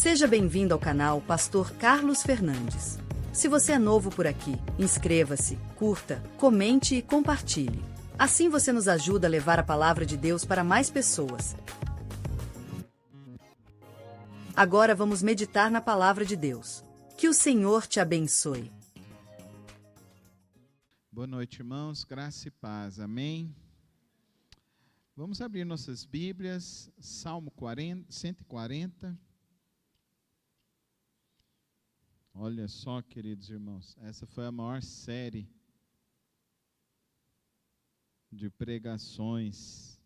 Seja bem-vindo ao canal Pastor Carlos Fernandes. Se você é novo por aqui, inscreva-se, curta, comente e compartilhe. Assim você nos ajuda a levar a palavra de Deus para mais pessoas. Agora vamos meditar na palavra de Deus. Que o Senhor te abençoe. Boa noite, irmãos. Graça e paz. Amém? Vamos abrir nossas Bíblias, Salmo 140. Olha só, queridos irmãos, essa foi a maior série de pregações.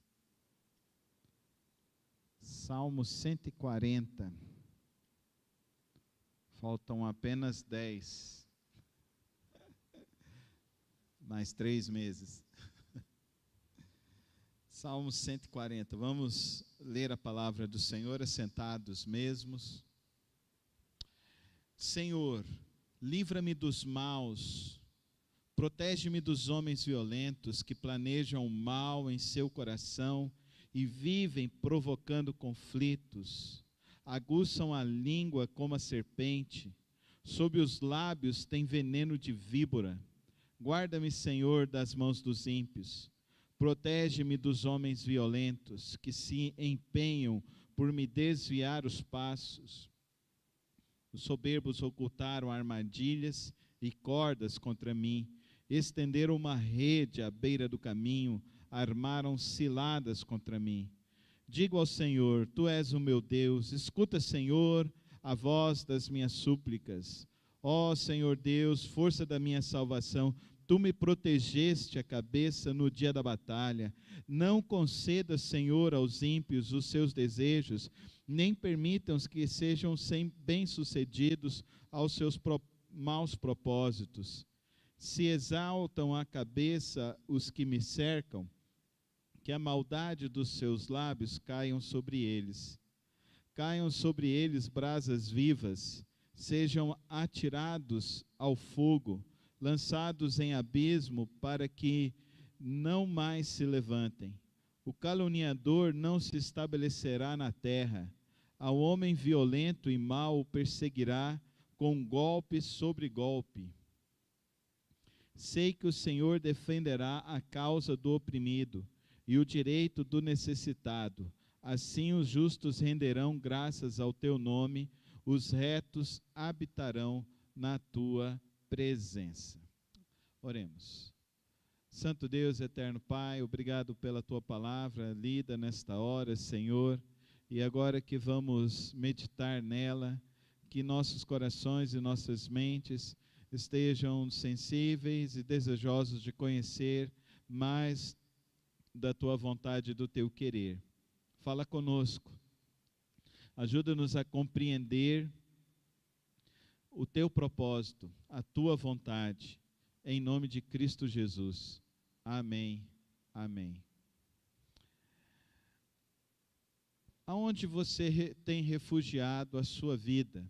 Salmo 140. Faltam apenas 10. Mais 3 meses. Salmo 140. Vamos ler a palavra do Senhor assentados mesmos. Senhor, livra-me dos maus, protege-me dos homens violentos que planejam o mal em seu coração e vivem provocando conflitos, aguçam a língua como a serpente, sob os lábios têm veneno de víbora. Guarda-me, Senhor, das mãos dos ímpios, protege-me dos homens violentos que se empenham por me desviar os passos. Os soberbos ocultaram armadilhas e cordas contra mim, estenderam uma rede à beira do caminho, armaram ciladas contra mim. Digo ao Senhor, Tu és o meu Deus, escuta, Senhor, a voz das minhas súplicas. Ó Senhor Deus, força da minha salvação, Tu me protegeste a cabeça no dia da batalha. Não conceda, Senhor, aos ímpios os seus desejos, nem permitam que sejam bem-sucedidos aos seus maus propósitos. Se exaltam a cabeça os que me cercam, que a maldade dos seus lábios caiam sobre eles. Caiam sobre eles brasas vivas, sejam atirados ao fogo, lançados em abismo para que não mais se levantem. O caluniador não se estabelecerá na terra. Ao homem violento e mau o perseguirá com golpe sobre golpe. Sei que o Senhor defenderá a causa do oprimido e o direito do necessitado. Assim os justos renderão graças ao teu nome, os retos habitarão na tua presença. Oremos. Santo Deus, eterno Pai, obrigado pela tua palavra lida nesta hora, Senhor, e agora que vamos meditar nela, que nossos corações e nossas mentes estejam sensíveis e desejosos de conhecer mais da tua vontade e do teu querer. Fala conosco, ajuda-nos a compreender o teu propósito, a tua vontade, em nome de Cristo Jesus. Amém. Amém. Aonde você tem refugiado a sua vida?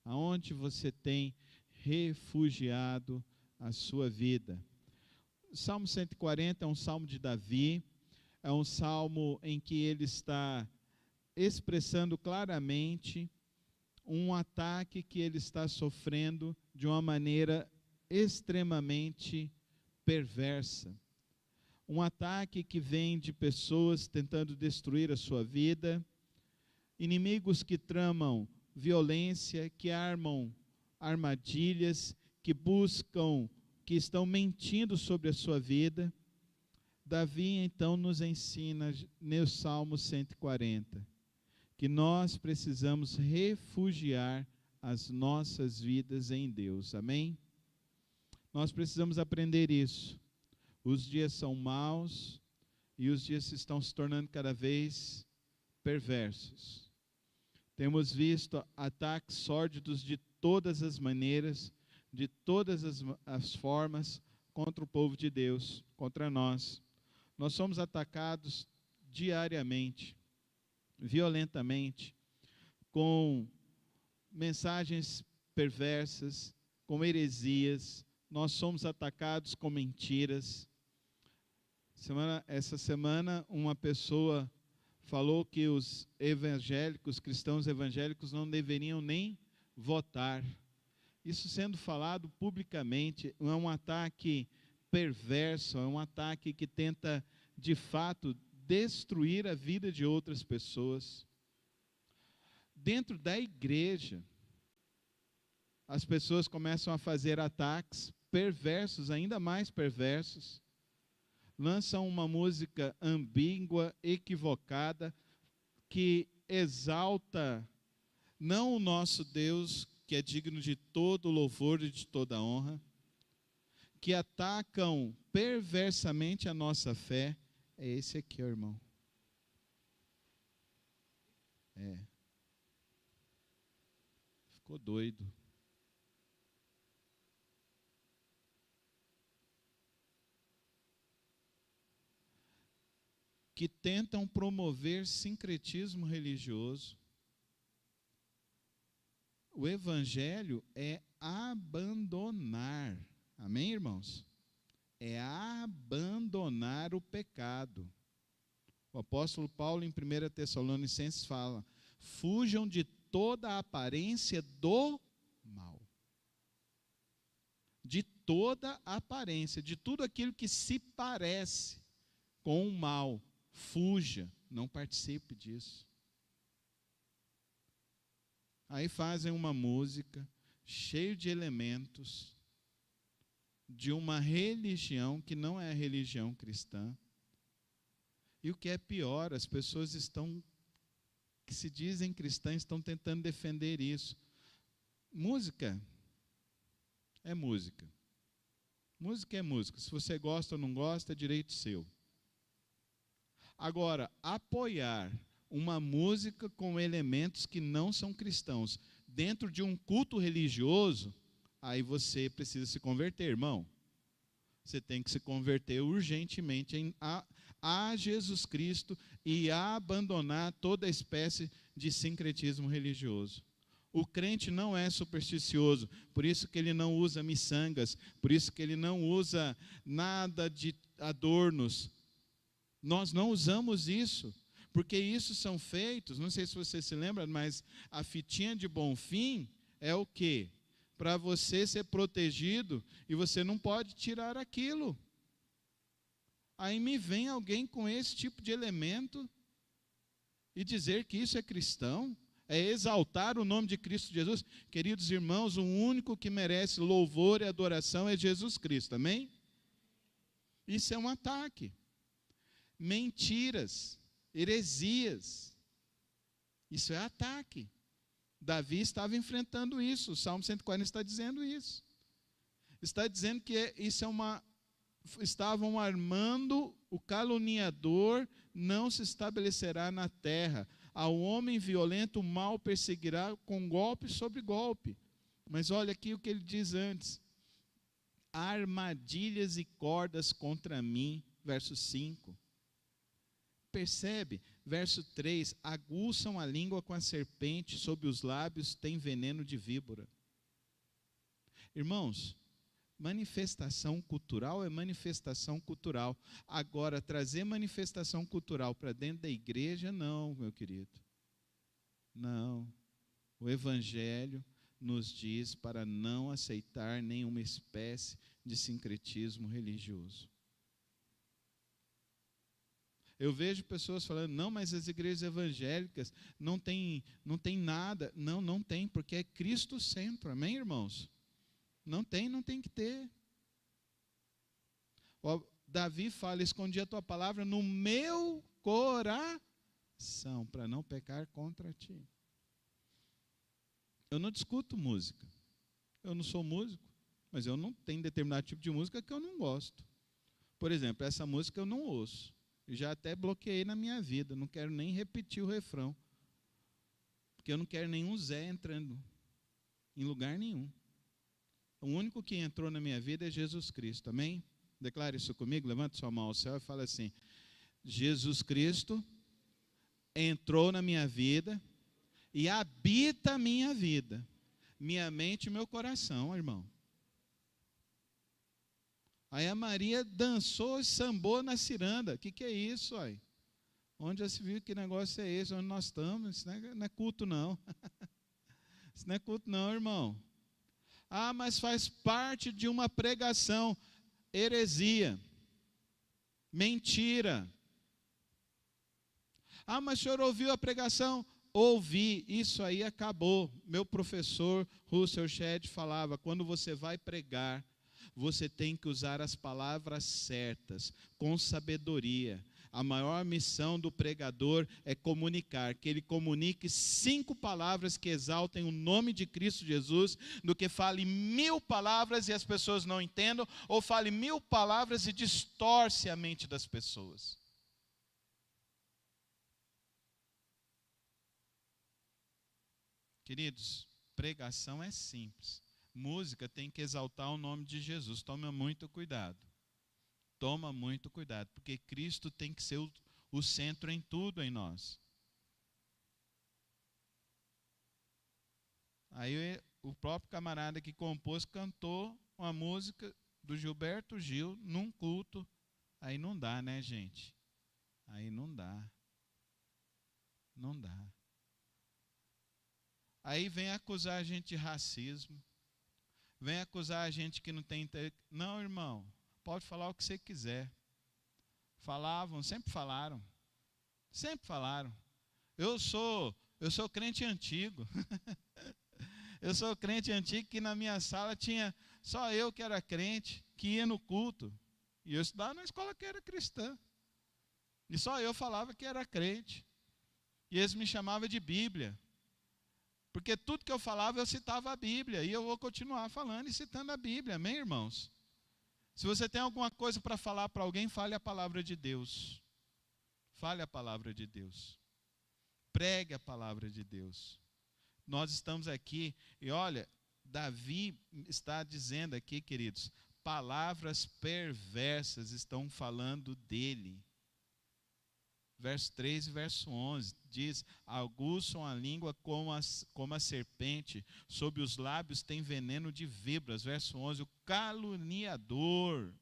Aonde você tem refugiado a sua vida? O Salmo 140 é um salmo de Davi, é um salmo em que ele está expressando claramente um ataque que ele está sofrendo de uma maneira extremamente perversa. Um ataque que vem de pessoas tentando destruir a sua vida, inimigos que tramam violência, que armam armadilhas, que buscam, que estão mentindo sobre a sua vida. Davi então nos ensina no Salmo 140, que nós precisamos refugiar as nossas vidas em Deus. Amém? Nós precisamos aprender isso. Os dias são maus e os dias estão se tornando cada vez perversos. Temos visto ataques sórdidos de todas as maneiras, de todas as formas contra o povo de Deus, contra nós. Nós somos atacados diariamente, violentamente, com mensagens perversas, com heresias. Nós somos atacados com mentiras. Essa semana uma pessoa falou que os evangélicos, cristãos evangélicos, não deveriam nem votar. Isso sendo falado publicamente, é um ataque perverso, é um ataque que tenta, de fato, destruir a vida de outras pessoas. Dentro da igreja, as pessoas começam a fazer ataques perversos, ainda mais perversos. Lançam uma música ambígua, equivocada, que exalta não o nosso Deus, que é digno de todo louvor e de toda honra, que atacam perversamente a nossa fé. É esse aqui, irmão. Ficou doido. Que tentam promover sincretismo religioso. O evangelho é abandonar. Amém, irmãos? É abandonar o pecado. O apóstolo Paulo, em 1 Tessalonicenses, fala: fujam de toda a aparência do mal. De toda a aparência, de tudo aquilo que se parece com o mal. Fuja, não participe disso. Aí fazem uma música cheia de elementos de uma religião que não é a religião cristã. E o que é pior, as pessoas que se dizem cristãs estão tentando defender isso. Música é música. Música é música. Se você gosta ou não gosta, é direito seu. Agora, apoiar uma música com elementos que não são cristãos dentro de um culto religioso, aí você precisa se converter, irmão. Você tem que se converter urgentemente a Jesus Cristo e a abandonar toda espécie de sincretismo religioso. O crente não é supersticioso, por isso que ele não usa miçangas, por isso que ele não usa nada de adornos. Nós não usamos isso, porque isso são feitos, não sei se você se lembra, mas a fitinha de Bonfim é o quê? Para você ser protegido e você não pode tirar aquilo. Aí me vem alguém com esse tipo de elemento e dizer que isso é cristão, é exaltar o nome de Cristo Jesus. Queridos irmãos, o único que merece louvor e adoração é Jesus Cristo, amém? Isso é um ataque. Mentiras, heresias, isso é ataque. Davi estava enfrentando isso, o Salmo 140 está dizendo isso. Está dizendo que estavam armando, o caluniador não se estabelecerá na terra. Ao homem violento o mal perseguirá com golpe sobre golpe. Mas olha aqui o que ele diz antes. Armadilhas e cordas contra mim, verso 5. Percebe? Verso 3, aguçam a língua com a serpente, sob os lábios tem veneno de víbora. Irmãos, manifestação cultural é manifestação cultural. Agora, trazer manifestação cultural para dentro da igreja, não, meu querido. Não. O Evangelho nos diz para não aceitar nenhuma espécie de sincretismo religioso. Eu vejo pessoas falando, não, mas as igrejas evangélicas não tem nada. Não, não tem, porque é Cristo centro, amém, irmãos? Não tem que ter. Davi fala, escondi a tua palavra no meu coração, para não pecar contra ti. Eu não discuto música. Eu não sou músico, mas eu não tenho determinado tipo de música que eu não gosto. Por exemplo, essa música eu não ouço. Eu já até bloqueei na minha vida, não quero nem repetir o refrão. Porque eu não quero nenhum Zé entrando em lugar nenhum. O único que entrou na minha vida é Jesus Cristo, amém? Declare isso comigo, levante sua mão ao céu e fala assim, Jesus Cristo entrou na minha vida e habita a minha vida, minha mente e meu coração, irmão. Aí a Maria dançou e sambou na ciranda. O que é isso, aí? Onde já se viu que negócio é esse? Onde nós estamos? Isso não é culto, não. Isso não é culto, não, irmão. Ah, mas faz parte de uma pregação. Heresia. Mentira. Ah, mas o senhor ouviu a pregação? Ouvi. Isso aí acabou. Meu professor Russell Shedd falava, quando você vai pregar, você tem que usar as palavras certas, com sabedoria. A maior missão do pregador é comunicar, que ele comunique 5 palavras que exaltem o nome de Cristo Jesus, do que fale 1000 palavras e as pessoas não entendam, ou fale 1000 palavras e distorce a mente das pessoas. Queridos, pregação é simples. Música tem que exaltar o nome de Jesus. Toma muito cuidado. Toma muito cuidado, porque Cristo tem que ser o centro em tudo em nós. Aí o próprio camarada que compôs cantou uma música do Gilberto Gil num culto. Aí não dá, né, gente? Aí não dá. Não dá. Aí vem acusar a gente de racismo. Vem acusar a gente que não tem... Não, irmão. Pode falar o que você quiser. Falavam, sempre falaram. Sempre falaram. Eu sou crente antigo. Eu sou crente antigo que na minha sala tinha só eu que era crente, que ia no culto. E eu estudava na escola que era cristã. E só eu falava que era crente. E eles me chamavam de Bíblia. Porque tudo que eu falava eu citava a Bíblia. E eu vou continuar falando e citando a Bíblia. Amém, irmãos? Se você tem alguma coisa para falar para alguém, fale a palavra de Deus. Fale a palavra de Deus. Pregue a palavra de Deus. Nós estamos aqui, e olha, Davi está dizendo aqui, queridos, palavras perversas estão falando dele. Verso 3 e verso 11, diz, aguçam a língua como a serpente, sob os lábios tem veneno de víboras. Verso 11, o caluniador.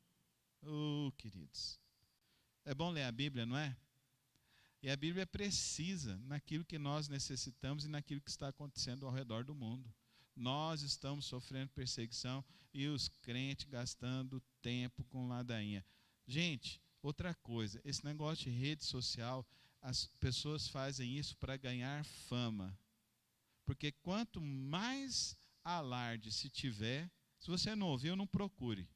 Queridos, é bom ler a Bíblia, não é? E a Bíblia é precisa naquilo que nós necessitamos e naquilo que está acontecendo ao redor do mundo. Nós estamos sofrendo perseguição e os crentes gastando tempo com ladainha. Gente, outra coisa, esse negócio de rede social, as pessoas fazem isso para ganhar fama. Porque quanto mais alarde se tiver, se você não ouviu, não procure.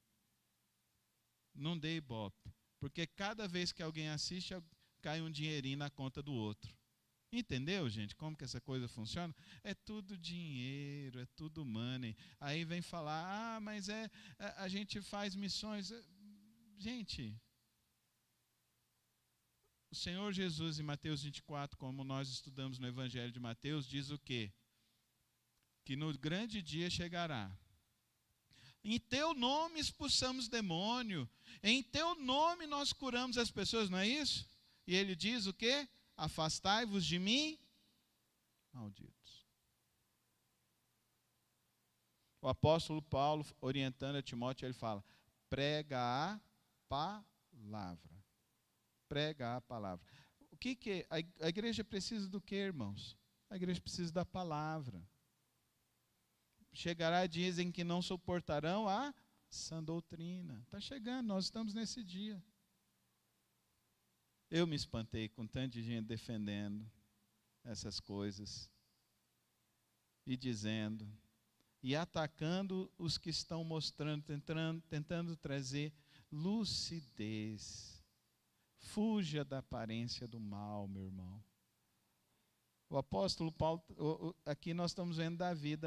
Não dê ibope. Porque cada vez que alguém assiste, cai um dinheirinho na conta do outro. Entendeu, gente, como que essa coisa funciona? É tudo dinheiro, é tudo money. Aí vem falar, mas a gente faz missões. Gente, o Senhor Jesus em Mateus 24, como nós estudamos no Evangelho de Mateus, diz o quê? Que no grande dia chegará. Em teu nome expulsamos demônio, em teu nome nós curamos as pessoas, não é isso? E ele diz o quê? Afastai-vos de mim, malditos. O apóstolo Paulo, orientando a Timóteo, ele fala, prega a palavra. Prega a palavra. O que a igreja precisa do que, irmãos? A igreja precisa da palavra. Chegará, dizem que não suportarão a sã doutrina. Está chegando, nós estamos nesse dia. Eu me espantei com tanta gente defendendo essas coisas. E dizendo, e atacando os que estão mostrando, tentando trazer lucidez. Fuja da aparência do mal, meu irmão. O apóstolo Paulo, aqui nós estamos vendo Davi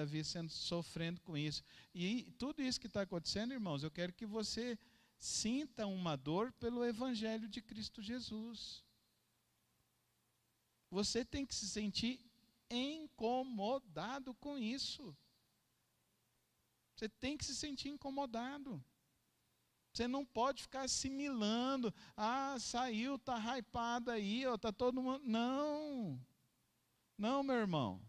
sofrendo com isso. E tudo isso que está acontecendo, irmãos, eu quero que você sinta uma dor pelo Evangelho de Cristo Jesus. Você tem que se sentir incomodado com isso. Você tem que se sentir incomodado. Você não pode ficar assimilando. Saiu, está hypado aí, está todo mundo. Não. Não, meu irmão.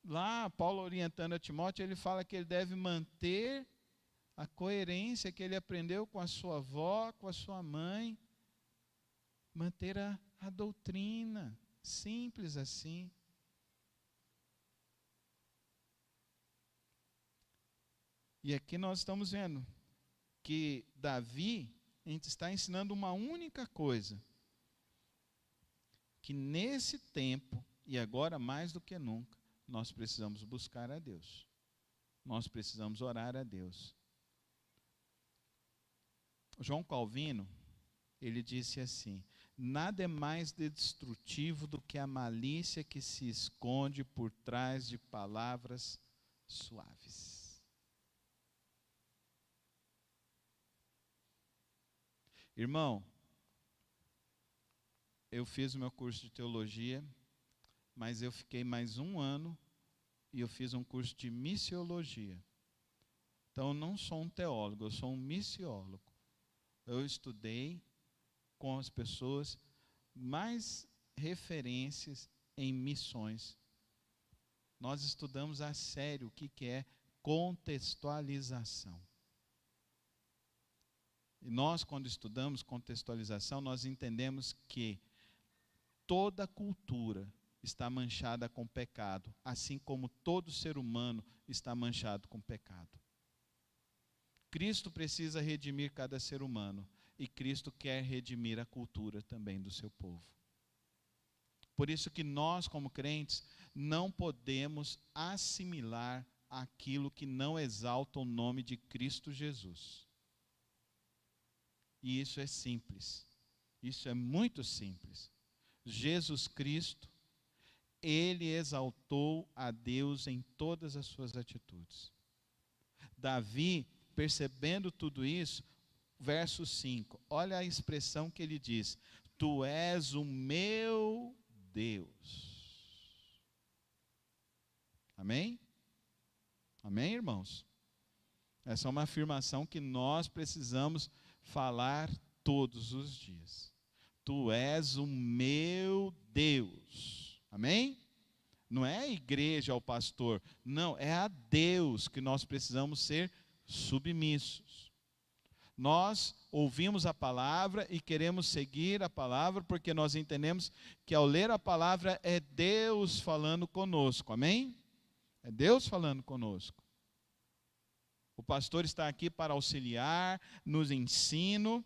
Lá, Paulo orientando a Timóteo, ele fala que ele deve manter a coerência que ele aprendeu com a sua avó, com a sua mãe. manter a doutrina, simples assim. E aqui nós estamos vendo que Davi, a gente está ensinando uma única coisa, que nesse tempo, e agora mais do que nunca, nós precisamos buscar a Deus. Nós precisamos orar a Deus. João Calvino, ele disse assim: nada é mais destrutivo do que a malícia que se esconde por trás de palavras suaves. Irmão, eu fiz o meu curso de teologia, mas eu fiquei mais 1 ano e eu fiz um curso de missiologia. Então eu não sou um teólogo, eu sou um missiólogo. Eu estudei com as pessoas mais referências em missões. Nós estudamos a sério o que é contextualização. E nós, quando estudamos contextualização, nós entendemos que toda cultura está manchada com pecado, assim como todo ser humano está manchado com pecado. Cristo precisa redimir cada ser humano, e Cristo quer redimir a cultura também do seu povo. Por isso que nós, como crentes, não podemos assimilar aquilo que não exalta o nome de Cristo Jesus. E isso é simples, isso é muito simples. Jesus Cristo, Ele exaltou a Deus em todas as suas atitudes. Davi, percebendo tudo isso, verso 5, olha a expressão que ele diz: Tu és o meu Deus. Amém? Amém, irmãos? Essa é uma afirmação que nós precisamos falar todos os dias. Tu és o meu Deus. Amém? Não é a igreja ao pastor, não, é a Deus que nós precisamos ser submissos. Nós ouvimos a palavra e queremos seguir a palavra porque nós entendemos que ao ler a palavra é Deus falando conosco. Amém? É Deus falando conosco. O pastor está aqui para auxiliar, nos ensino.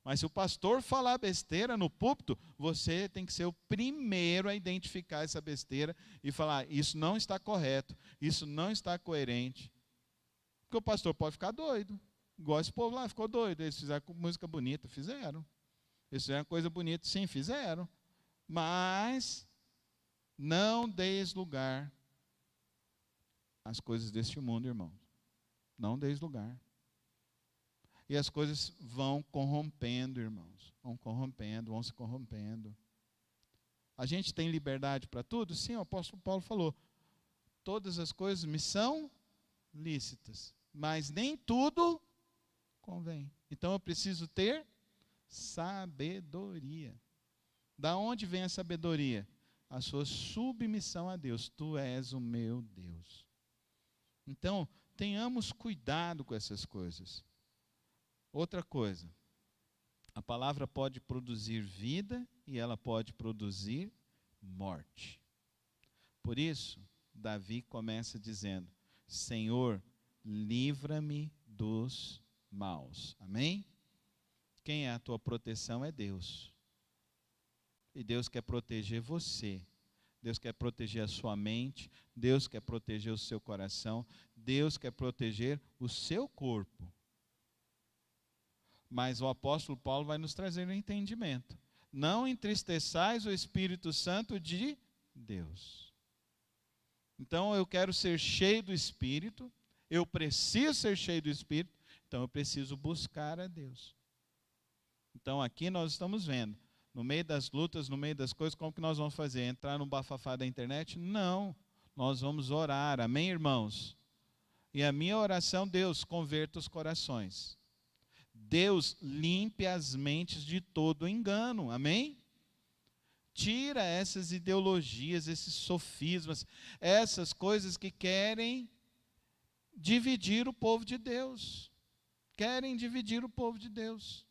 Mas se o pastor falar besteira no púlpito, você tem que ser o primeiro a identificar essa besteira e falar: isso não está correto, isso não está coerente. Porque o pastor pode ficar doido. Igual esse povo lá ficou doido. Eles fizeram música bonita, fizeram. Eles fizeram coisa bonita, sim, fizeram. Mas não deis lugar às coisas deste mundo, irmão. Não deis lugar. E as coisas vão corrompendo, irmãos. Vão corrompendo, vão se corrompendo. A gente tem liberdade para tudo? Sim, o apóstolo Paulo falou. Todas as coisas me são lícitas, mas nem tudo convém. Então eu preciso ter sabedoria. Da onde vem a sabedoria? A sua submissão a Deus. Tu és o meu Deus. Então, tenhamos cuidado com essas coisas. Outra coisa, a palavra pode produzir vida e ela pode produzir morte. Por isso, Davi começa dizendo: Senhor, livra-me dos maus. Amém? Quem é a tua proteção é Deus. E Deus quer proteger você. Deus quer proteger a sua mente, Deus quer proteger o seu coração, Deus quer proteger o seu corpo. Mas o apóstolo Paulo vai nos trazer um entendimento. Não entristeçais o Espírito Santo de Deus. Então eu quero ser cheio do Espírito, eu preciso ser cheio do Espírito, então eu preciso buscar a Deus. Então aqui nós estamos vendo. No meio das lutas, no meio das coisas, como que nós vamos fazer? Entrar no bafafá da internet? Não, nós vamos orar, amém, irmãos? E a minha oração: Deus, converta os corações. Deus, limpe as mentes de todo engano, amém? Tira essas ideologias, esses sofismas, essas coisas que querem dividir o povo de Deus. Querem dividir o povo de Deus.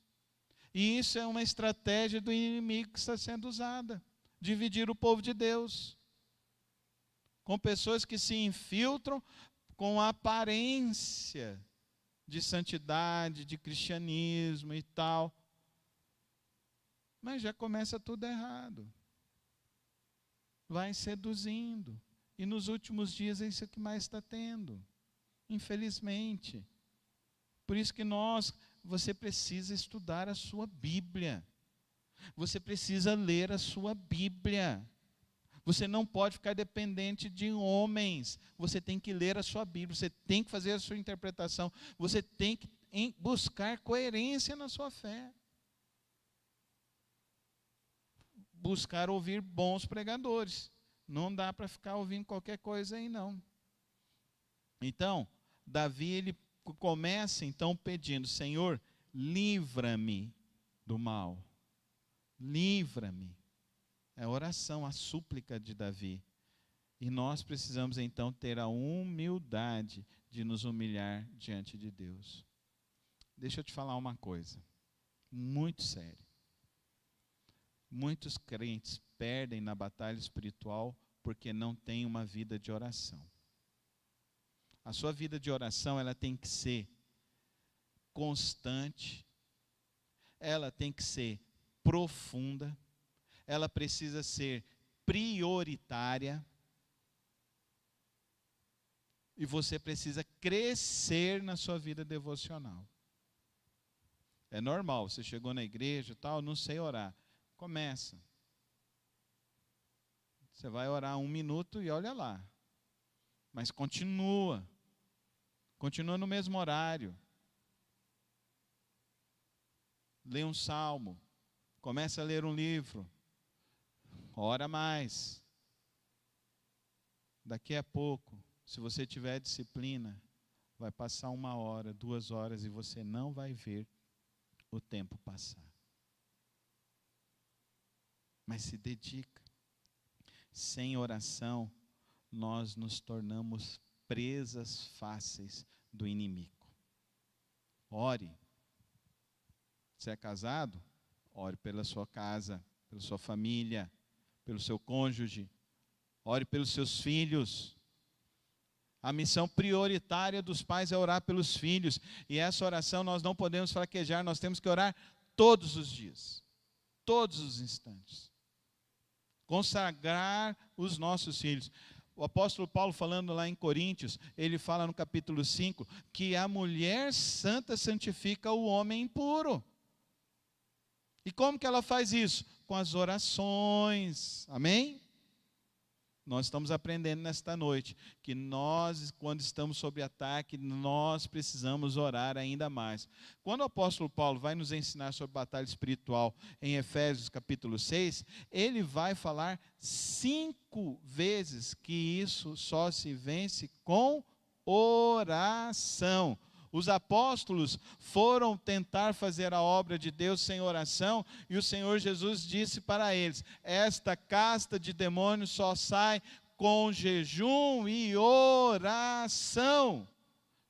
E isso é uma estratégia do inimigo que está sendo usada. Dividir o povo de Deus. Com pessoas que se infiltram com a aparência de santidade, de cristianismo e tal. Mas já começa tudo errado. Vai seduzindo. E nos últimos dias é isso que mais está tendo. Infelizmente. Por isso que você precisa estudar a sua Bíblia. Você precisa ler a sua Bíblia. Você não pode ficar dependente de homens. Você tem que ler a sua Bíblia. Você tem que fazer a sua interpretação. Você tem que buscar coerência na sua fé. Buscar ouvir bons pregadores. Não dá para ficar ouvindo qualquer coisa aí, não. Então, Davi, ele começa então pedindo: Senhor, livra-me do mal. Livra-me. É a oração, a súplica de Davi. E nós precisamos então ter a humildade de nos humilhar diante de Deus. Deixa eu te falar uma coisa, muito séria. Muitos crentes perdem na batalha espiritual porque não têm uma vida de oração. A sua vida de oração, ela tem que ser constante, ela tem que ser profunda, ela precisa ser prioritária, e você precisa crescer na sua vida devocional. É normal, você chegou na igreja e tal, não sei orar. Começa. Você vai orar 1 minuto e olha lá. Mas continua. Continua no mesmo horário. Lê um salmo. Começa a ler um livro. Ora mais. Daqui a pouco, se você tiver disciplina, vai passar 1 hora, 2 horas e você não vai ver o tempo passar. Mas se dedica. Sem oração, nós nos tornamos presas fáceis do inimigo. Ore. Você é casado? Ore pela sua casa, pela sua família, pelo seu cônjuge. Ore pelos seus filhos. A missão prioritária dos pais é orar pelos filhos. E essa oração nós não podemos fraquejar, nós temos que orar todos os dias. Todos os instantes. Consagrar os nossos filhos. O apóstolo Paulo, falando lá em Coríntios, ele fala no capítulo 5, que a mulher santa santifica o homem impuro. E como que ela faz isso? Com as orações. Amém? Nós estamos aprendendo nesta noite que nós, quando estamos sob ataque, nós precisamos orar ainda mais. Quando o apóstolo Paulo vai nos ensinar sobre batalha espiritual em Efésios capítulo 6, ele vai falar 5 vezes que isso só se vence com oração. Os apóstolos foram tentar fazer a obra de Deus sem oração, e o Senhor Jesus disse para eles: esta casta de demônios só sai com jejum e oração.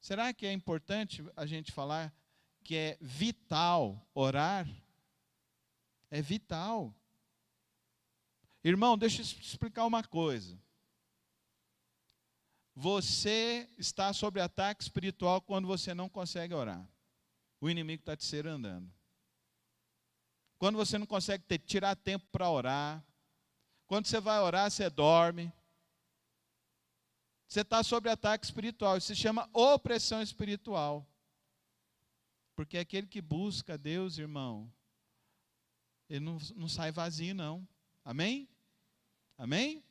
Será que é importante a gente falar que é vital orar? É vital. Irmão, deixa eu te explicar uma coisa. Você está sob ataque espiritual quando você não consegue orar. O inimigo está te cerandando. Quando você não consegue tirar tempo para orar. Quando você vai orar, você dorme. Você está sob ataque espiritual. Isso se chama opressão espiritual. Porque aquele que busca Deus, irmão, ele não sai vazio, não. Amém? Amém?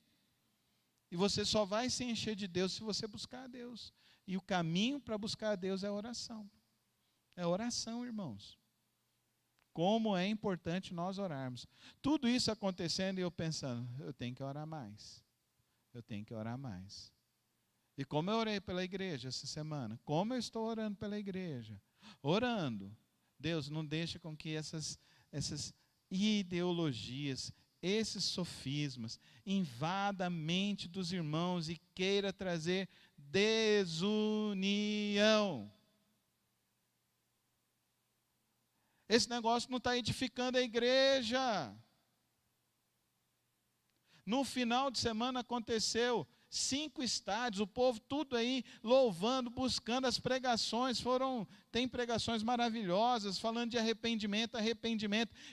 E você só vai se encher de Deus se você buscar a Deus. E o caminho para buscar a Deus é a oração. É oração, irmãos. Como é importante nós orarmos. Tudo isso acontecendo e eu pensando, eu tenho que orar mais. Eu tenho que orar mais. E como eu orei pela igreja essa semana? Como eu estou orando pela igreja? Orando. Deus, não deixa com que essas ideologias, esses sofismas, invada a mente dos irmãos e queira trazer desunião. Esse negócio não está edificando a igreja. No final de semana aconteceu 5 estádios, o povo tudo aí louvando, buscando as pregações. Tem pregações maravilhosas, falando de arrependimento,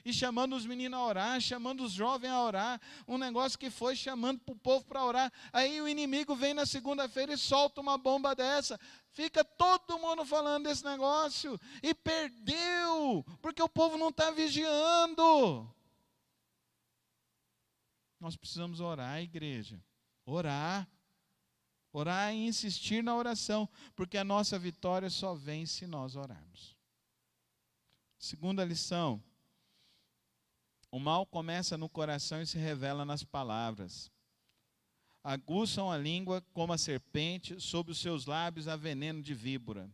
e chamando os meninos a orar, chamando os jovens a orar. Um negócio que foi chamando para o povo para orar. Aí o inimigo vem na segunda-feira e solta uma bomba dessa. Fica todo mundo falando desse negócio. E perdeu, porque o povo não está vigiando. Nós precisamos orar, igreja. Orar e insistir na oração, porque a nossa vitória só vem se nós orarmos. Segunda lição: o mal começa no coração e se revela nas palavras. Aguçam a língua como a serpente, sob os seus lábios há veneno de víbora.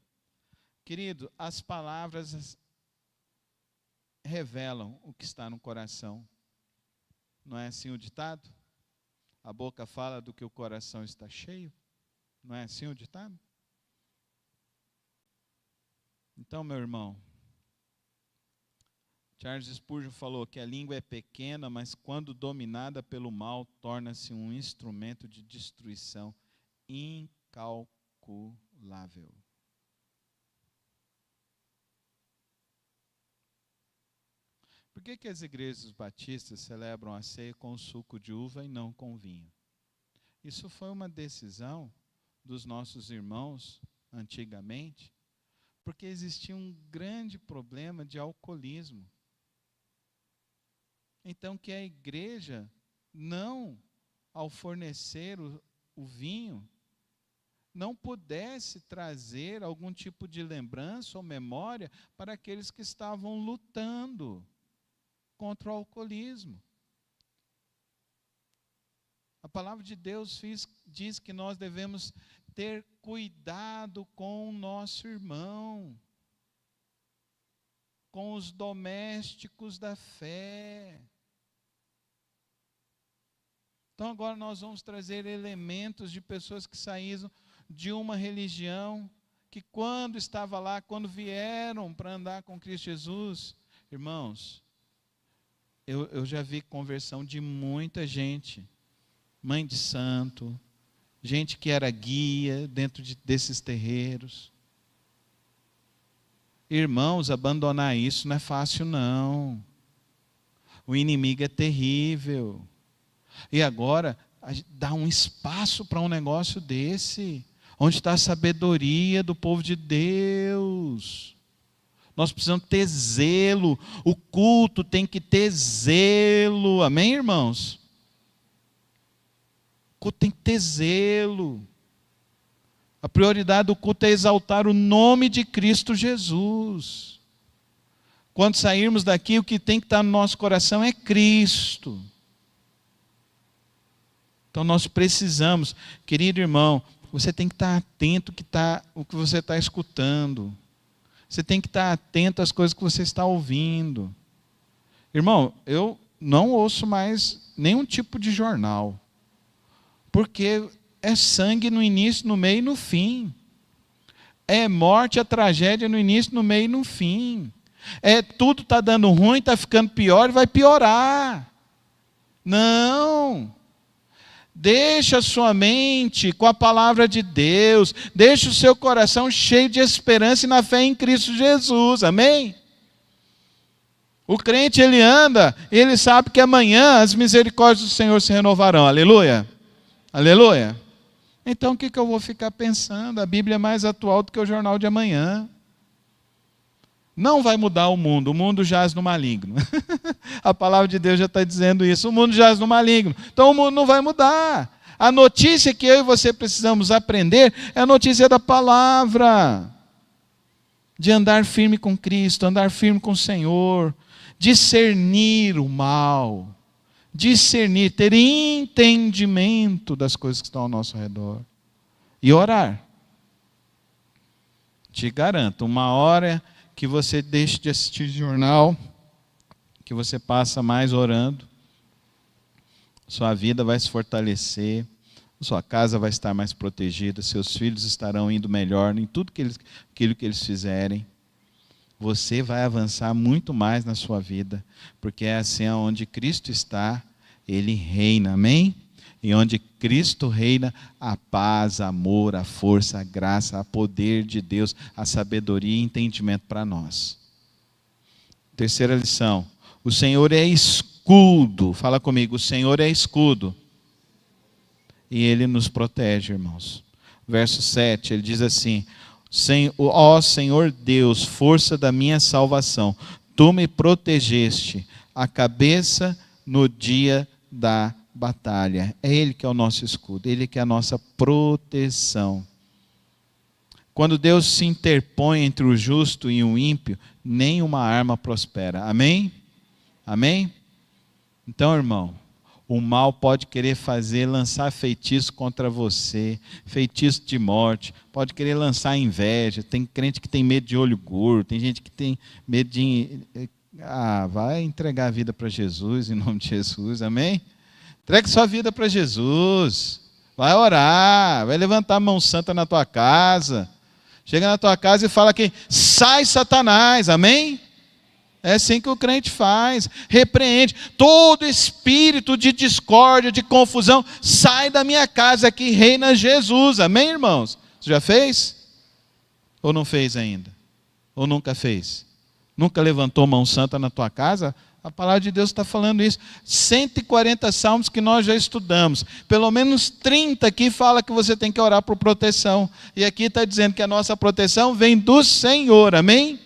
Querido, as palavras revelam o que está no coração. Não é assim o ditado? A boca fala do que o coração está cheio. Não é assim o ditado? Então, meu irmão, Charles Spurgeon falou que a língua é pequena, mas quando dominada pelo mal, torna-se um instrumento de destruição incalculável. Por que as igrejas batistas celebram a ceia com suco de uva e não com vinho? Isso foi uma decisão dos nossos irmãos antigamente, porque existia um grande problema de alcoolismo. Então, que a igreja não, ao fornecer o vinho, não pudesse trazer algum tipo de lembrança ou memória para aqueles que estavam lutando contra o alcoolismo. A palavra de Deus diz que nós devemos ter cuidado com o nosso irmão, com os domésticos da fé. Então agora nós vamos trazer elementos de pessoas que saíram de uma religião, que quando estava lá, quando vieram para andar com Cristo Jesus, irmãos, eu já vi conversão de muita gente, mãe de santo, gente que era guia dentro desses terreiros. Irmãos, abandonar isso não é fácil não. O inimigo é terrível. E agora, dá um espaço para um negócio desse, onde está a sabedoria do povo de Deus. Nós precisamos ter zelo, o culto tem que ter zelo, amém, irmãos? O culto tem que ter zelo. A prioridade do culto é exaltar o nome de Cristo Jesus. Quando sairmos daqui, o que tem que estar no nosso coração é Cristo. Então nós precisamos, querido irmão, você tem que estar atento ao que você está escutando. Você tem que estar atento às coisas que você está ouvindo. Irmão, eu não ouço mais nenhum tipo de jornal. Porque é sangue no início, no meio e no fim. É morte, a tragédia no início, no meio e no fim. Tudo está dando ruim, está ficando pior e vai piorar. Não. Deixa a sua mente com a palavra de Deus. Deixa o seu coração cheio de esperança e na fé em Cristo Jesus. Amém? O crente, ele anda, ele sabe que amanhã as misericórdias do Senhor se renovarão. Aleluia? Aleluia? Então o que eu vou ficar pensando? A Bíblia é mais atual do que o jornal de amanhã. Não vai mudar o mundo jaz no maligno. A palavra de Deus já está dizendo isso, o mundo jaz no maligno. Então o mundo não vai mudar. A notícia que eu e você precisamos aprender é a notícia da palavra. De andar firme com Cristo, andar firme com o Senhor. Discernir o mal. Discernir, ter entendimento das coisas que estão ao nosso redor. E orar. Te garanto, uma hora que você deixe de assistir jornal, que você passa mais orando, sua vida vai se fortalecer, sua casa vai estar mais protegida, seus filhos estarão indo melhor em tudo aquilo que eles fizerem. você vai avançar muito mais na sua vida, porque é assim onde Cristo está, Ele reina, amém? E onde Cristo reina, a paz, amor, a força, a graça, o poder de Deus, a sabedoria e entendimento para nós. Terceira lição, o Senhor é escudo, fala comigo, o Senhor é escudo, e Ele nos protege, irmãos. Verso 7, ele diz assim, ó Senhor Deus, força da minha salvação, Tu me protegeste a cabeça no dia da batalha. É Ele que é o nosso escudo, Ele que é a nossa proteção. Quando Deus se interpõe entre o justo e o ímpio, nenhuma arma prospera. Amém? Amém? Então, irmão, o mal pode querer lançar feitiço contra você, feitiço de morte, pode querer lançar inveja. Tem crente que tem medo de olho gordo, tem gente que tem medo de... vai entregar a vida para Jesus, em nome de Jesus, amém? Entregue sua vida para Jesus, vai orar, vai levantar a mão santa na tua casa, chega na tua casa e fala que sai Satanás, amém? É assim que o crente faz, repreende todo espírito de discórdia, de confusão, sai da minha casa, aqui reina Jesus, amém, irmãos? Você já fez? Ou não fez ainda? Ou nunca fez? Nunca levantou mão santa na tua casa? A palavra de Deus está falando isso. 140 salmos que nós já estudamos, pelo menos 30 aqui fala que você tem que orar por proteção, e aqui está dizendo que a nossa proteção vem do Senhor, amém?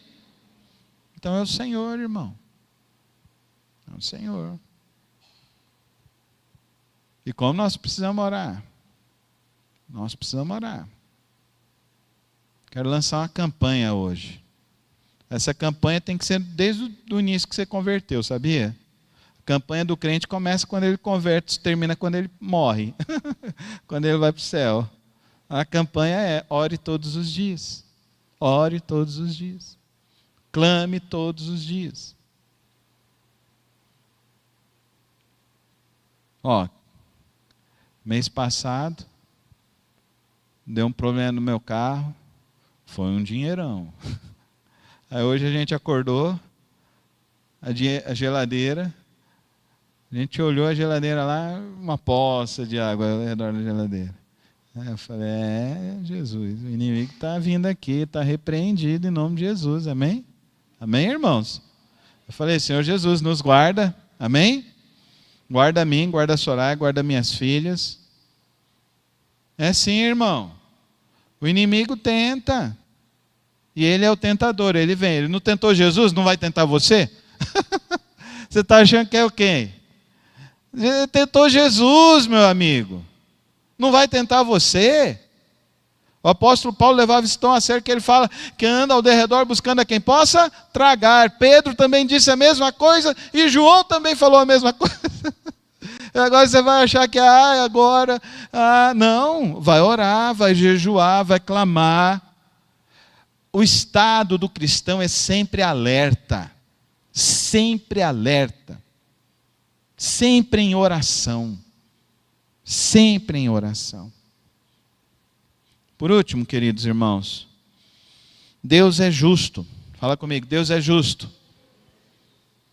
Então é o Senhor, irmão. É o Senhor. E como nós precisamos orar? Nós precisamos orar. Quero lançar uma campanha hoje. Essa campanha tem que ser desde o início que você converteu, sabia? A campanha do crente começa quando ele converte, termina quando ele morre. Quando ele vai para o céu. A campanha é ore todos os dias. Ore todos os dias. Clame todos os dias. Mês passado, deu um problema no meu carro, foi um dinheirão. Aí hoje a gente acordou, a geladeira, a gente olhou a geladeira lá, uma poça de água ao redor da geladeira. Aí eu falei, Jesus, o inimigo está vindo aqui, está repreendido em nome de Jesus, amém? Amém, irmãos? Eu falei, Senhor Jesus, nos guarda, amém? Guarda a mim, guarda a Soraya, guarda minhas filhas. É sim, irmão. O inimigo tenta. E ele é o tentador, ele vem. Ele não tentou Jesus, não vai tentar você? Você está achando que é o quê? Ele tentou Jesus, meu amigo. Não vai tentar você? O apóstolo Paulo levava isso tão a sério que ele fala que anda ao derredor buscando a quem possa tragar. Pedro também disse a mesma coisa e João também falou a mesma coisa. Agora você vai achar que não, vai orar, vai jejuar, vai clamar. O estado do cristão é sempre alerta, sempre em oração, sempre em oração. Por último, queridos irmãos, Deus é justo. Fala comigo, Deus é justo.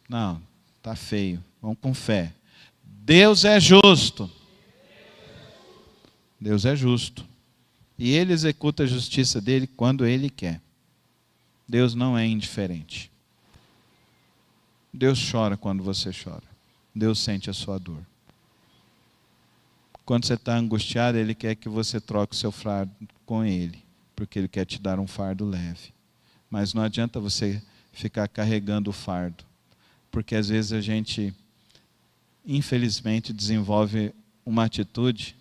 Não, está feio. Vamos com fé. Deus é justo. Deus é justo. E Ele executa a justiça dele quando Ele quer. Deus não é indiferente. Deus chora quando você chora. Deus sente a sua dor. Quando você está angustiado, Ele quer que você troque o seu fardo com Ele, porque Ele quer te dar um fardo leve. Mas não adianta você ficar carregando o fardo, porque às vezes a gente, infelizmente, desenvolve uma atitude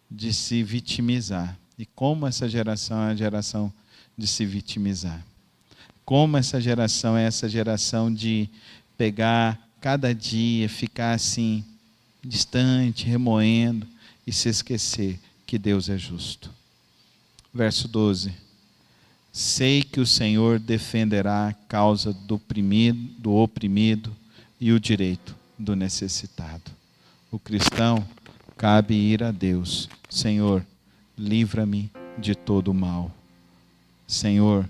de se vitimizar. E como essa geração é a geração de se vitimizar? Como essa geração é essa geração de pegar cada dia, ficar assim, distante, remoendo e se esquecer que Deus é justo. Verso 12. Sei que o Senhor defenderá a causa do oprimido e o direito do necessitado. O cristão cabe ir a Deus. Senhor, livra-me de todo o mal. Senhor,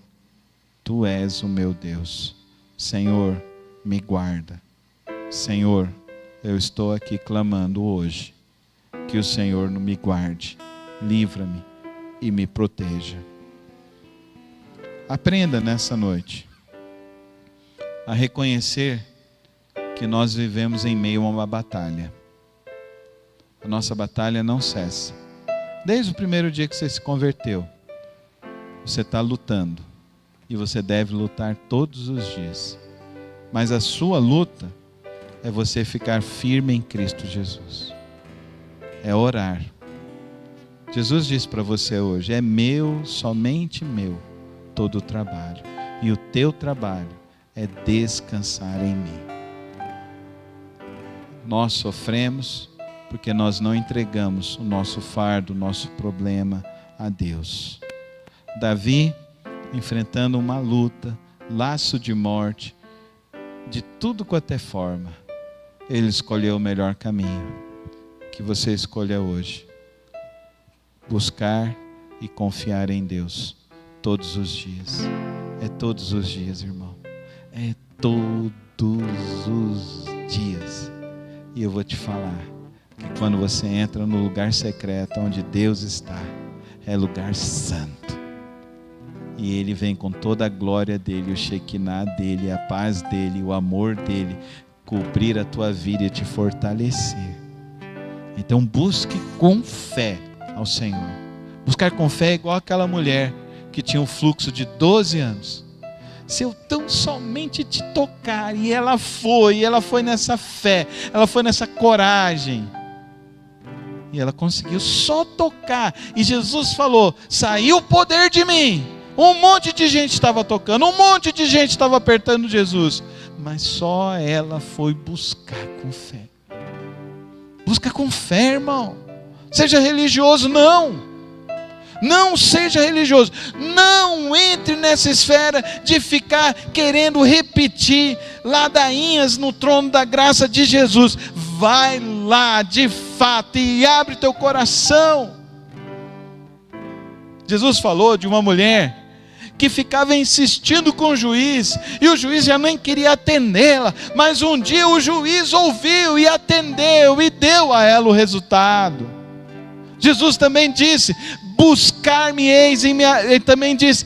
Tu és o meu Deus. Senhor, me guarda. Senhor, eu estou aqui clamando hoje que o Senhor me guarde, livra-me e me proteja. Aprenda nessa noite a reconhecer que nós vivemos em meio a uma batalha. A nossa batalha não cessa. Desde o primeiro dia que você se converteu, você está lutando. E você deve lutar todos os dias. Mas a sua luta é você ficar firme em Cristo Jesus. É orar. Jesus disse para você hoje: é meu, somente meu, todo o trabalho. E o teu trabalho é descansar em mim. Nós sofremos porque nós não entregamos o nosso fardo, o nosso problema a Deus. Davi, enfrentando uma luta, laço de morte, de tudo quanto é forma, ele escolheu o melhor caminho, que você escolha hoje. Buscar e confiar em Deus, todos os dias. É todos os dias, irmão. É todos os dias. E eu vou te falar, que quando você entra no lugar secreto, onde Deus está, é lugar santo. E Ele vem com toda a glória dEle, o Shekinah dEle, a paz dEle, o amor dEle, cobrir a tua vida e te fortalecer. Então busque com fé ao Senhor. Buscar com fé é igual aquela mulher que tinha um fluxo de 12 anos. Se eu tão somente te tocar, e ela foi nessa fé, ela foi nessa coragem. E ela conseguiu só tocar. E Jesus falou: saiu o poder de mim. Um monte de gente estava tocando, um monte de gente estava apertando Jesus, mas só ela foi buscar com fé. Busca com fé, irmão. Seja religioso, não seja religioso. Não entre nessa esfera de ficar querendo repetir ladainhas no trono da graça de Jesus. Vai lá de fato e abre teu coração. Jesus falou de uma mulher que ficava insistindo com o juiz, e o juiz já nem queria atendê-la, mas um dia o juiz ouviu e atendeu, e deu a ela o resultado. Jesus também disse: buscar-me-eis, ele também disse: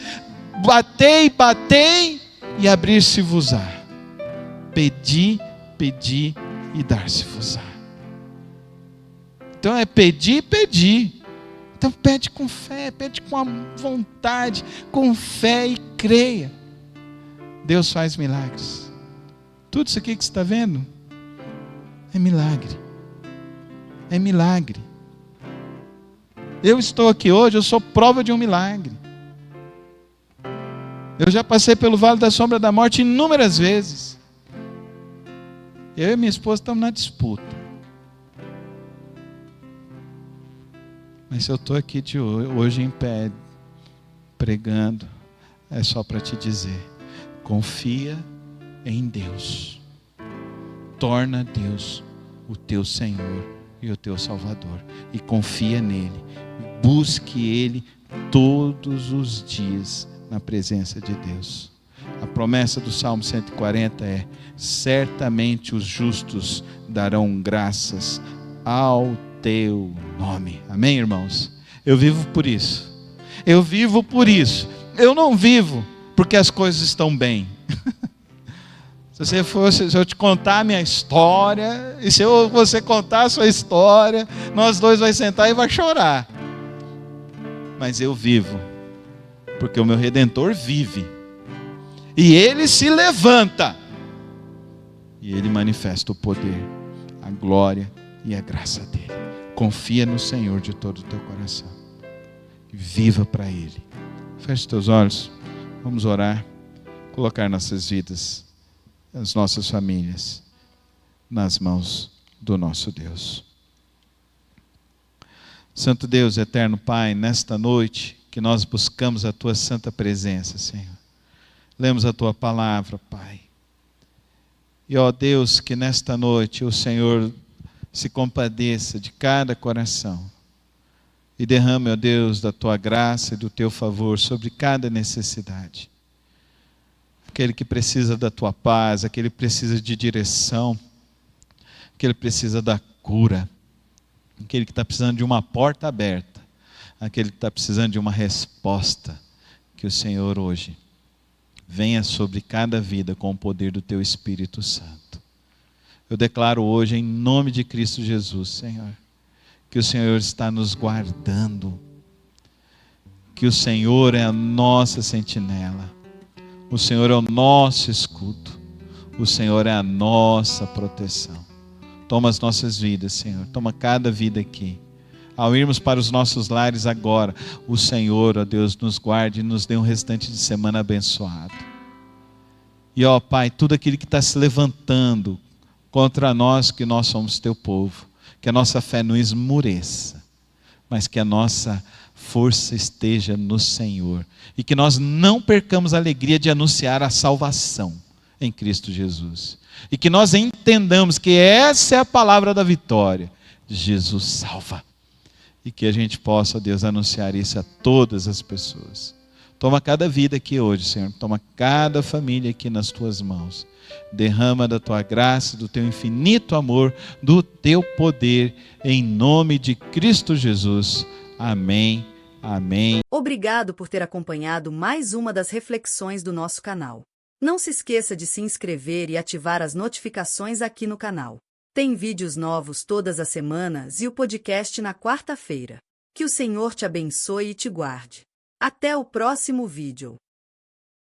batei, e abrir-se-vos-á. Pedi e dar-se-vos-á. Então é pedir. Então pede com fé, pede com a vontade, com fé e creia. Deus faz milagres. Tudo isso aqui que você está vendo é milagre. É milagre. Eu estou aqui hoje, eu sou prova de um milagre. Eu já passei pelo vale da sombra da morte inúmeras vezes. Eu e minha esposa estamos na disputa. Mas se eu estou aqui hoje em pé, pregando, é só para te dizer: confia em Deus. Torna Deus o teu Senhor e o teu Salvador. E confia nele. Busque Ele todos os dias na presença de Deus. A promessa do Salmo 140 é: certamente os justos darão graças ao teu nome. Amém, irmãos? Eu vivo por isso. Eu não vivo porque as coisas estão bem. Se eu te contar a minha história, e se você contar a sua história, nós dois vai sentar e vai chorar. Mas eu vivo porque o meu Redentor vive. E Ele se levanta. E Ele manifesta o poder, a glória e a graça dEle. Confia no Senhor de todo o teu coração. Viva para Ele. Feche teus olhos. Vamos orar. Colocar nossas vidas, as nossas famílias, nas mãos do nosso Deus. Santo Deus, eterno Pai, nesta noite que nós buscamos a Tua santa presença, Senhor. Lemos a Tua palavra, Pai. E ó Deus, que nesta noite o Senhor se compadeça de cada coração e derrame, ó Deus, da Tua graça e do Teu favor sobre cada necessidade. aquele que precisa da tua paz, aquele que precisa de direção, aquele que precisa da cura, aquele que está precisando de uma porta aberta, aquele que está precisando de uma resposta, que o Senhor hoje venha sobre cada vida com o poder do teu Espírito Santo. Eu declaro hoje, em nome de Cristo Jesus, Senhor, que o Senhor está nos guardando, que o Senhor é a nossa sentinela, o Senhor é o nosso escudo, o Senhor é a nossa proteção. Toma as nossas vidas, Senhor, toma cada vida aqui. Ao irmos para os nossos lares agora, o Senhor, ó Deus, nos guarde e nos dê um restante de semana abençoado. E ó Pai, tudo aquilo que está se levantando contra nós, que nós somos teu povo, que a nossa fé não esmureça, mas que a nossa força esteja no Senhor, e que nós não percamos a alegria de anunciar a salvação em Cristo Jesus, e que nós entendamos que essa é a palavra da vitória: Jesus salva, e que a gente possa, Deus, anunciar isso a todas as pessoas. Toma cada vida aqui hoje, Senhor, toma cada família aqui nas tuas mãos, derrama da tua graça, do teu infinito amor, do teu poder, em nome de Cristo Jesus. Amém, amém. Obrigado por ter acompanhado mais uma das reflexões do nosso canal. Não se esqueça de se inscrever e ativar as notificações aqui no canal. Tem vídeos novos todas as semanas e o podcast na quarta-feira. Que o Senhor te abençoe e te guarde. Até o próximo vídeo.